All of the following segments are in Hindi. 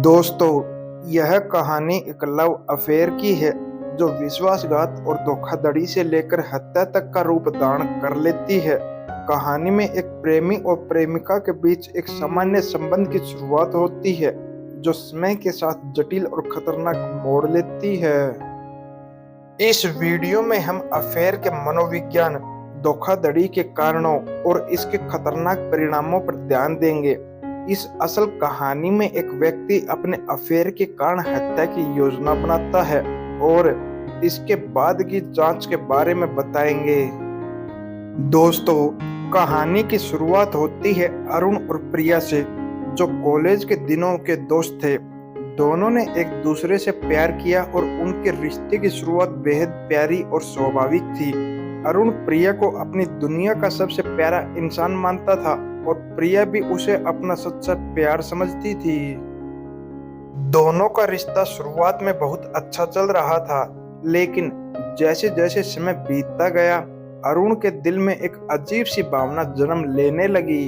दोस्तों, यह कहानी एक लव अफेयर की है जो विश्वासघात और धोखाधड़ी से लेकर हत्या तक का रूप धारण कर लेती है। कहानी में एक प्रेमी और प्रेमिका के बीच एक सामान्य संबंध की शुरुआत होती है जो समय के साथ जटिल और खतरनाक मोड़ लेती है। इस वीडियो में हम अफेयर के मनोविज्ञान, धोखाधड़ी के कारणों और इसके खतरनाक परिणामों पर ध्यान देंगे। इस असल कहानी में एक व्यक्ति अपने अफेयर के कारण हत्या की योजना बनाता है और इसके बाद की जांच के बारे में बताएंगे। दोस्तों, कहानी की शुरुआत होती है अरुण और प्रिया से, जो कॉलेज के दिनों के दोस्त थे। दोनों ने एक दूसरे से प्यार किया और उनके रिश्ते की शुरुआत बेहद प्यारी और स्वाभाविक थी। अरुण प्रिया को अपनी दुनिया का सबसे प्यारा इंसान मानता था और प्रिया भी उसे अपना सच्चा प्यार समझती थी। दोनों का रिश्ता शुरुआत में बहुत अच्छा चल रहा था, लेकिन जैसे जैसे समय बीतता गया, अरुण के दिल में एक अजीब सी भावना जन्म लेने लगी।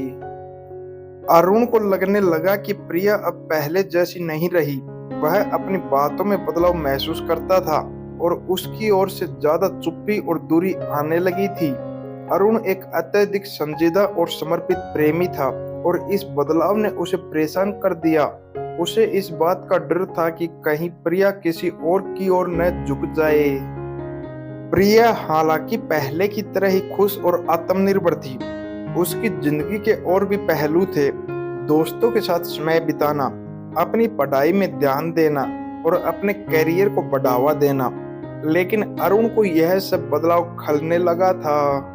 अरुण को लगने लगा कि प्रिया अब पहले जैसी नहीं रही। वह अपनी बातों में बदलाव महसूस करता था और उसकी ओर से ज्यादा चुप्पी और दूरी आने लगी थी। अरुण एक अत्यधिक संजीदा और समर्पित प्रेमी था और इस बदलाव ने उसे परेशान कर दिया। उसे इस बात का डर था कि कहीं प्रिया किसी और की ओर न झुक जाए। प्रिया हालांकि पहले की तरह ही खुश और आत्मनिर्भर थी। उसकी जिंदगी के और भी पहलू थे, दोस्तों के साथ समय बिताना, अपनी पढ़ाई में ध्यान देना और अपने करियर को बढ़ावा देना। लेकिन अरुण को यह सब बदलाव खलने लगा था।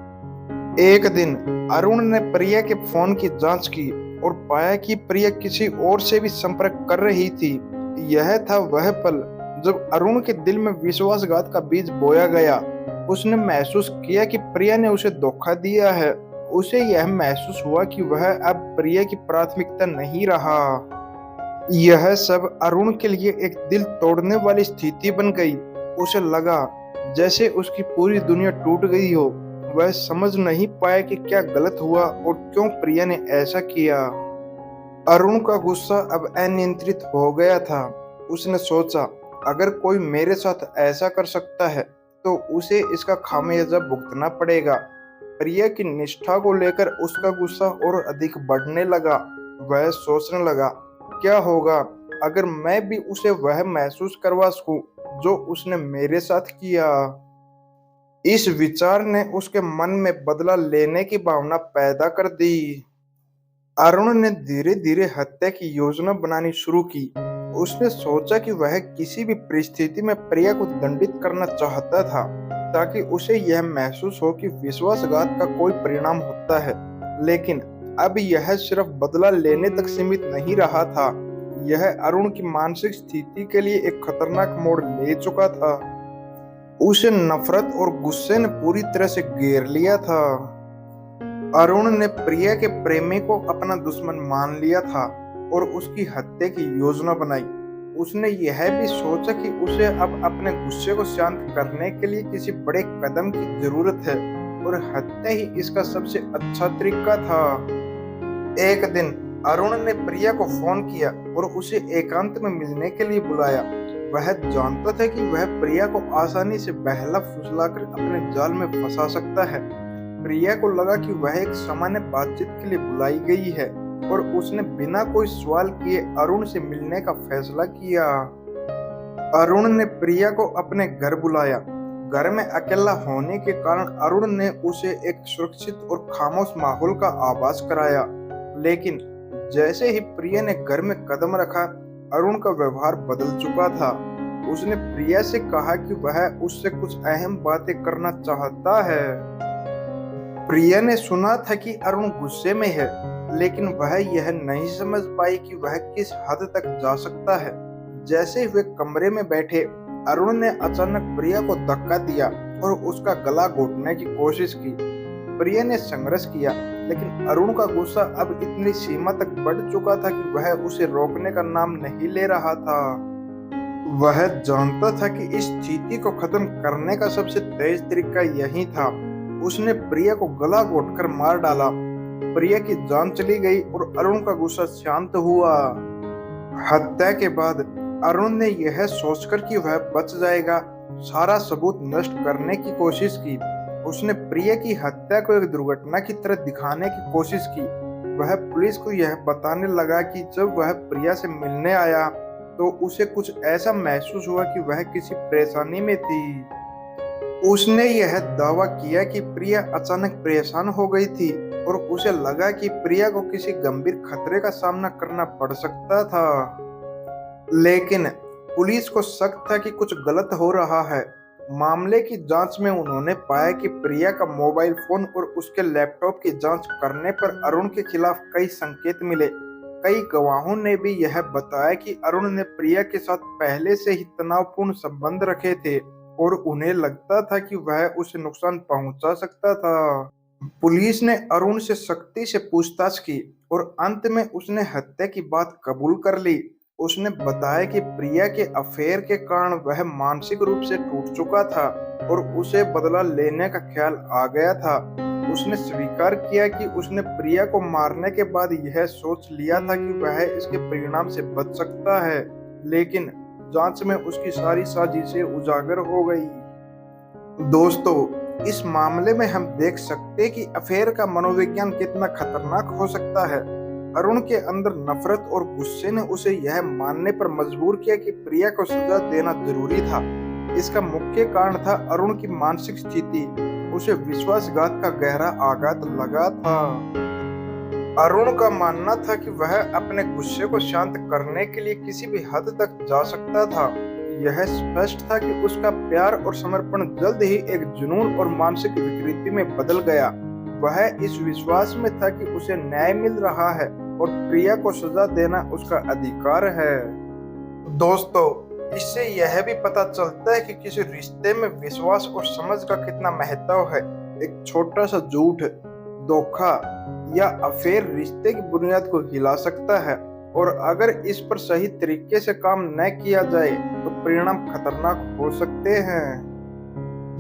एक दिन अरुण ने प्रिया के फोन की जांच की और पाया कि प्रिया किसी और से भी संपर्क कर रही थी। यह था वह पल जब अरुण के दिल में विश्वासघात का बीज बोया गया। उसने महसूस किया कि प्रिया ने उसे धोखा दिया है। उसे यह महसूस हुआ कि वह अब प्रिया की प्राथमिकता नहीं रहा। यह सब अरुण के लिए एक दिल तोड़ने वाली स्थिति बन गई। उसे लगा जैसे उसकी पूरी दुनिया टूट गई हो। वह समझ नहीं पाया कि क्या गलत हुआ और क्यों प्रिया ने ऐसा किया। अरुण का गुस्सा अब अनियंत्रित हो गया था। उसने सोचा, अगर कोई मेरे साथ ऐसा कर सकता है तो उसे इसका खामियाजा भुगतना पड़ेगा। प्रिया की निष्ठा को लेकर उसका गुस्सा और अधिक बढ़ने लगा। वह सोचने लगा, क्या होगा अगर मैं भी उसे वह महसूस करवा सकूं जो उसने मेरे साथ किया। इस विचार ने उसके मन में बदला लेने की भावना पैदा कर दी। अरुण ने धीरे धीरे हत्या की योजना बनानी शुरू की। उसने सोचा कि वह किसी भी परिस्थिति में प्रिया को दंडित करना चाहता था, ताकि उसे यह महसूस हो कि विश्वासघात का कोई परिणाम होता है। लेकिन अब यह सिर्फ बदला लेने तक सीमित नहीं रहा था। यह अरुण की मानसिक स्थिति के लिए एक खतरनाक मोड़ ले चुका था। उसे नफरत और गुस्से ने पूरी तरह से घेर लिया था। अरुण ने प्रिया के प्रेमी को अपना दुश्मन मान लिया था और उसकी हत्या की योजना बनाई। उसने यह भी सोचा कि उसे अब अपने गुस्से को शांत करने के लिए किसी बड़े कदम की जरूरत है और हत्या ही इसका सबसे अच्छा तरीका था। एक दिन अरुण ने प्रिया को फोन किया और उसे एकांत में मिलने के लिए बुलाया। वह जानता था कि वह प्रिया को आसानी से बहला फुसलाकर अपने जाल में फंसा सकता है। प्रिया को लगा कि वह एक सामान्य बातचीत के लिए बुलाई गई है और उसने बिना कोई सवाल किए अरुण से मिलने का फैसला किया। अरुण ने प्रिया को अपने घर बुलाया। घर में अकेला होने के कारण अरुण ने उसे एक सुरक्षित और खामोश माहौल का आभास कराया। लेकिन जैसे ही प्रिया ने घर में कदम रखा, अरुण का व्यवहार बदल चुका था। उसने प्रिया से कहा कि वह उससे कुछ अहम बातें करना चाहता है। प्रिया ने सुना था कि अरुण गुस्से में है, लेकिन वह यह नहीं समझ पाई कि वह किस हद तक जा सकता है। जैसे वे कमरे में बैठे, अरुण ने अचानक प्रिया को धक्का दिया और उसका गला घोटने की कोशिश की। प्रिया ने संघर्ष किया, लेकिन अरुण का गुस्सा अब इतनी सीमा तक बढ़ चुका था कि वह उसे रोकने का नाम नहीं ले रहा था। वह जानता था कि इस स्थिति को खत्म करने का सबसे तेज तरीका यही था। उसने प्रिया को गला घोटकर मार डाला। प्रिया की जान चली गई और अरुण का गुस्सा शांत हुआ। हत्या के बाद अरुण ने यह सोचकर कि वह बच जाएगा, सारा सबूत नष्ट करने की कोशिश की। उसने प्रिया की हत्या को एक दुर्घटना की तरह दिखाने की कोशिश की। वह पुलिस को यह बताने लगा कि जब वह प्रिया से मिलने आया तो उसे कुछ ऐसा महसूस हुआ कि वह किसी परेशानी में थी। उसने यह दावा किया कि प्रिया अचानक परेशान हो गई थी और उसे लगा कि प्रिया को किसी गंभीर खतरे का सामना करना पड़ सकता था। लेकिन पुलिस को शक था कि कुछ गलत हो रहा है। मामले की जांच में उन्होंने पाया कि प्रिया का मोबाइल फोन और उसके लैपटॉप की जांच करने पर अरुण के खिलाफ कई संकेत मिले। कई गवाहों ने भी यह बताया कि अरुण ने प्रिया के साथ पहले से ही तनावपूर्ण संबंध रखे थे और उन्हें लगता था कि वह उसे नुकसान पहुंचा सकता था। पुलिस ने अरुण से सख्ती से पूछताछ की और अंत में उसने हत्या की बात कबूल कर ली। उसने बताया कि प्रिया के अफेयर के कारण वह मानसिक रूप से टूट चुका था और उसे बदला लेने का ख्याल आ गया था। उसने स्वीकार किया कि उसने प्रिया को मारने के बाद यह सोच लिया था कि वह इसके परिणाम से बच सकता है, लेकिन जांच में उसकी सारी साजिशें उजागर हो गई। दोस्तों, इस मामले में हम देख सकते हैं कि अफेयर का मनोविज्ञान कितना खतरनाक हो सकता है। अरुण के अंदर नफरत और गुस्से ने उसे यह मानने पर मजबूर किया कि प्रिया को सजा देना जरूरी था। इसका मुख्य कारण था अरुण की मानसिक स्थिति। उसे विश्वासघात का गहरा आघात लगा था। अरुण का मानना था कि वह अपने गुस्से को शांत करने के लिए किसी भी हद तक जा सकता था। यह स्पष्ट था कि उसका प्यार और समर्पण जल्द ही एक जुनून और मानसिक विकृति में बदल गया। वह इस विश्वास में था कि उसे न्याय मिल रहा है और प्रिया को सजा देना उसका अधिकार है। दोस्तों, इससे यह भी पता चलता है कि किसी रिश्ते में विश्वास और समझ का कितना महत्व है। एक छोटा सा झूठ, धोखा या अफेयर रिश्ते की बुनियाद को हिला सकता है और अगर इस पर सही तरीके से काम न किया जाए तो परिणाम खतरनाक हो सकते हैं।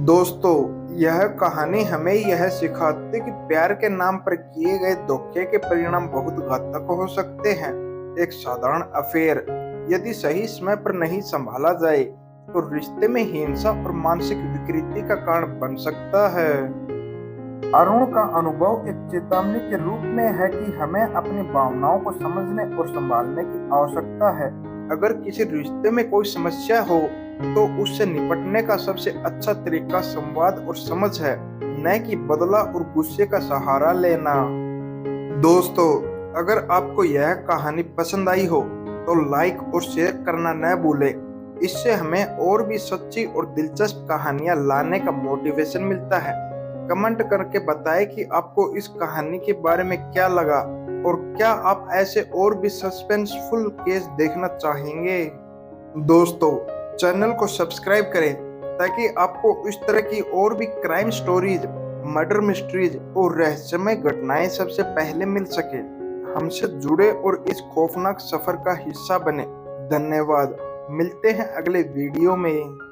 दोस्तों, यह कहानी हमें यह सिखाती है कि प्यार के नाम पर किए गए धोखे के परिणाम बहुत घातक हो सकते हैं। एक साधारण अफेयर यदि सही समय पर नहीं संभाला जाए तो रिश्ते में हिंसा और मानसिक विकृति का कारण बन सकता है। अरुण का अनुभव एक चेतावनी के रूप में है कि हमें अपनी भावनाओं को समझने और संभालने की आवश्यकता है। अगर किसी रिश्ते में कोई समस्या हो तो उससे निपटने का सबसे अच्छा तरीका संवाद और समझ है, न कि बदला और गुस्से का सहारा लेना। दोस्तों, अगर आपको यह कहानी पसंद आई हो तो लाइक और शेयर करना न भूलें। इससे हमें और भी सच्ची और दिलचस्प कहानियां लाने का मोटिवेशन मिलता है। कमेंट करके बताएं कि आपको इस कहानी के बारे में क्या लगा और क्या आप ऐसे और भी सस्पेंसफुल केस देखना चाहेंगे। दोस्तों, चैनल को सब्सक्राइब करें ताकि आपको इस तरह की और भी क्राइम स्टोरीज, मर्डर मिस्ट्रीज और रहस्यमय घटनाएं सबसे पहले मिल सके। हमसे जुड़े और इस खौफनाक सफर का हिस्सा बने। धन्यवाद। मिलते हैं अगले वीडियो में।